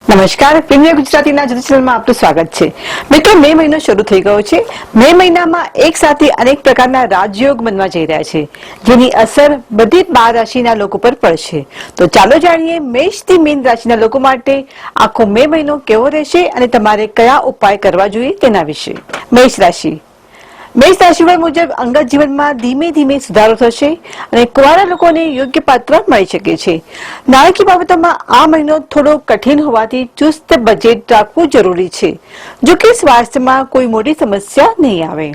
નમસ્કાર, પ્રીમિયર ગુજરાતીના ચેનલમાં આપનું સ્વાગત છે. મિત્રો, મે મહિનો શરૂ થઈ ગયો છે. મે મહિનામાં એક સાથે અનેક પ્રકારના રાજયોગ બનવા જઈ રહ્યા છે, જેની અસર બધી 12 રાશિના લોકો પર પડશે. તો ચાલો જાણીએ મેષથી મીન રાશિના લોકો માટે આખો મે મહિનો કેવો રહેશે અને તમારે કયા ઉપાય કરવા જોઈએ તેના વિશે. મેષ રાશિ રાશિફળ મુજબ અંગત જીવનમાં ધીમે ધીમે સુધારો થશે અને કુંવારા લોકોને યોગ્ય પાત્ર મળી શકે છે. નાણાકીય બાબતોમાં આ મહિનો થોડો કઠિન હોવાથી ચુસ્ત બજેટ રાખવું જરૂરી છે. જો કે સ્વાસ્થ્યમાં કોઈ મોટી સમસ્યા નહીં આવે.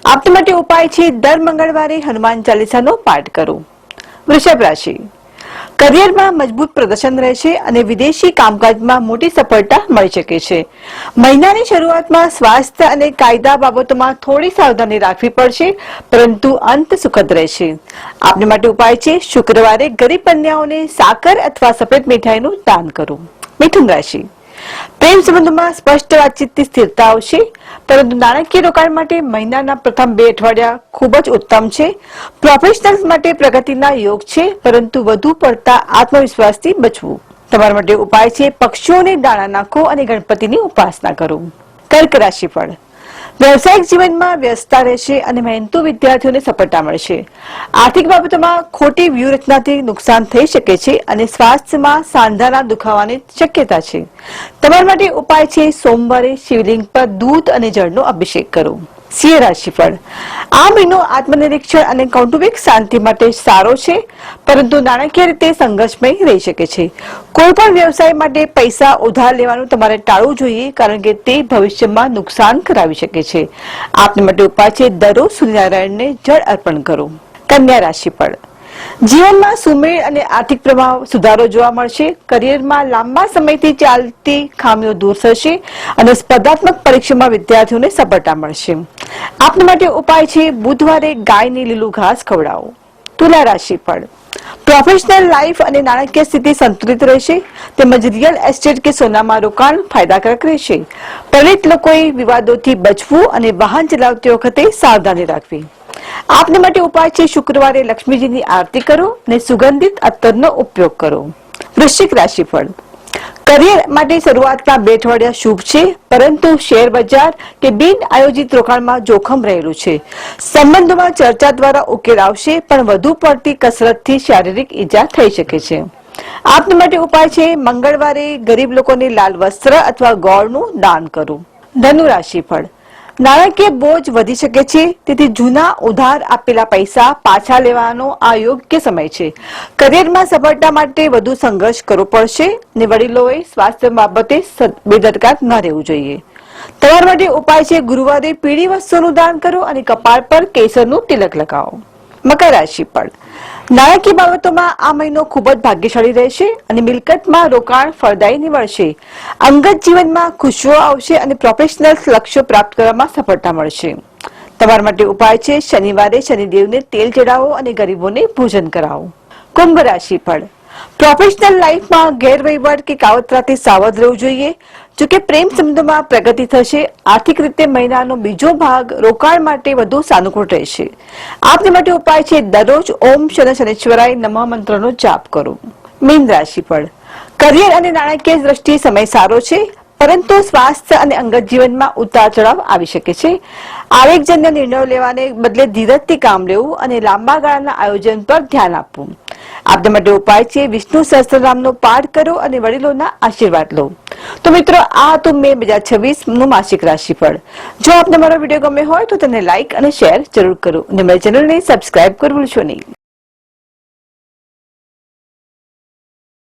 આપના માટે ઉપાય છે દર મંગળવારે હનુમાન ચાલીસાનો પાઠ કરો. વૃષભ રાશિ કરિયરમાં મજબૂત પ્રદર્શન રહેશે અને વિદેશી કામકાજમાં મોટી સફળતા મળી શકે છે. મહિનાની શરૂઆતમાં સ્વાસ્થ્ય અને કાયદા બાબતોમાં થોડી સાવધાની રાખવી પડશે, પરંતુ અંત સુખદ રહેશે. આપને માટે ઉપાય છે શુક્રવારે ગરીબ કન્યાઓને સાકર અથવા સફેદ મીઠાઈનું દાન કરો. મિથુન રાશિ પ્રેમ સંબંધોમાં સ્પષ્ટ વાતચીતથી સ્થિરતા આવશે, પરંતુ નાણાકીય રોકાણ માટે મહિનાના પ્રથમ 2 અઠવાડિયા ખૂબ જ ઉત્તમ છે. પ્રોફેશનલ્સ માટે પ્રગતિના યોગ છે, પરંતુ વધુ પડતા આત્મવિશ્વાસથી બચવું. તમારા માટે ઉપાય છે પક્ષીઓને દાણા નાખો અને ગણપતિની ઉપાસના કરો. કર્ક રાશિફળ વ્યવસાયિક જીવનમાં વ્યસ્તતા રહેશે અને મહેનતુ વિદ્યાર્થીઓને સફળતા મળશે. આર્થિક બાબતોમાં ખોટી વ્યૂહરચનાથી નુકસાન થઈ શકે છે અને સ્વાસ્થ્યમાં સાંધાના દુખાવાની શક્યતા છે. તમારા માટે ઉપાય છે સોમવારે શિવલિંગ પર દૂધ અને જળનો અભિષેક કરો. સિંહ રાશિફળ આ મહિનો આત્મનિરીક્ષણ અને કૌટુંબિક શાંતિ માટે સારો છે, પરંતુ નાણાકીય રીતે સંઘર્ષમય રહી શકે છે. કોઈ પણ વ્યવસાય માટે પૈસા ઉધાર લેવાનું તમારે ટાળવું જોઈએ, કારણ કે તે ભવિષ્યમાં નુકસાન કરાવી શકે છે. આપને માટે ઉપાય છે દરરોજ સૂર્યનારાયણને જળ અર્પણ કરો. કન્યા રાશિફળ જીવનમાં સુમેળ અને આર્થિક પ્રભાવ સુધારો જોવા મળશે. કરિયરમાં લાંબા સમયથી ચાલતી ખામીઓ દૂર થશે અને સ્પર્ધાત્મક પરીક્ષામાં વિદ્યાર્થીઓને સફળતા મળશે. આપના માટે ઉપાય છે બુધવારે ગાયને લીલું ઘાસ ખવડાવો. તુલા રાશિફળ પ્રોફેશનલ લાઈફ અને નાણાકીય સ્થિતિ સંતુલિત રહેશે, તેમજ રિયલ એસ્ટેટ કે સોનામાં રોકાણ ફાયદાકારક રહેશે. પરિણીત લોકોએ વિવાદોથી બચવું અને વાહન ચલાવતી વખતે સાવધાની રાખવી. આપને માટે ઉપાય છે શુક્રવારે લક્ષ્મીજીની આરતી કરો અને સુગંધિત અત્તરનો ઉપયોગ કરો. વૃશ્ચિક રાશિફળ કરિયર માટે શરૂઆતના 2 અઠવાડિયા શુભ છે, પરંતુ શેર બજાર કે બિન આયોજિત રોકાણમાં જોખમ રહેલું છે. સંબંધોમાં ચર્ચા દ્વારા ઉકેલ આવશે, પણ વધુ પડતી કસરતથી શારીરિક ઈજા થઈ શકે છે. આપના માટે ઉપાય છે મંગળવારે ગરીબ લોકોને લાલ વસ્ત્ર અથવા ગોળનું દાન કરો. ધનુ રાશિફળ નાણાકીય બોજ વધી શકે છે, તેથી જૂના ઉધાર આપેલા પૈસા પાછા લેવાનો આ યોગ્ય સમય છે. કરિયરમાં સફળતા માટે વધુ સંઘર્ષ કરવો પડશે અને વડીલોએ સ્વાસ્થ્ય બાબતે બેદરકાર ન રહેવું જોઈએ. તમારા માટે ઉપાય છે ગુરુવારે પીળી વસ્તુનું દાન કરો અને કપાળ પર કેસરનું તિલક લગાવો. મકર રાશિફળ નાણાકીય બાબતોમાં આ મહિનો ખૂબ જ ભાગ્યશાળી રહેશે અને મિલકતમાં રોકાણ ફળદાયી નીવડશે. અંગત જીવનમાં ખુશીઓ આવશે અને પ્રોફેશનલ લક્ષ્યો પ્રાપ્ત કરવામાં સફળતા મળશે. તમારા માટે ઉપાય છે શનિવારે શનિદેવને તેલ ચડાવો અને ગરીબોને ભોજન કરાવો. કુંભ રાશિફળ પ્રોફેશનલ લાઈફમાં ગેરવહીવટ કે કાવતરાથી સાવધ રહેવું જોઈએ. જોકે પ્રેમ સંબંધોમાં પ્રગતિ થશે. આર્થિક રીતે મહિનાનો બીજો ભાગ રોકાણ માટે વધુ સાનુકૂળ રહેશે. આપને માટે ઉપાય છે દરરોજ ઓમ શનેશ્વરાય નમઃ મંત્રનો જાપ કરો. મીન રાશિફળ કરિયર અને નાણાકીય દ્રષ્ટિએ સમય સારો છે, પરંતુ સ્વાસ્થ્ય અને અંગત જીવનમાં ઉતાર ચઢાવ આવી શકે છે. આવેગજન્ય નિર્ણયો લેવાને બદલે ધીરજથી કામ લેવું અને લાંબા ગાળાના આયોજન પર ધ્યાન આપવું. આપના માટે ઉપાય છે વિષ્ણુ સહસ્ત્રનામનો પાઠ કરો અને વડીલોના આશીર્વાદ લો. તો મિત્રો, આ હતું મે 2026 નું માસિક રાશિફળ. જો આપને મારો વિડીયો ગમ્યો હોય તો તેને લાઈક અને શેર જરૂર કરો અને મારી ચેનલને સબસ્ક્રાઇબ કરવું ભૂલશો નહીં.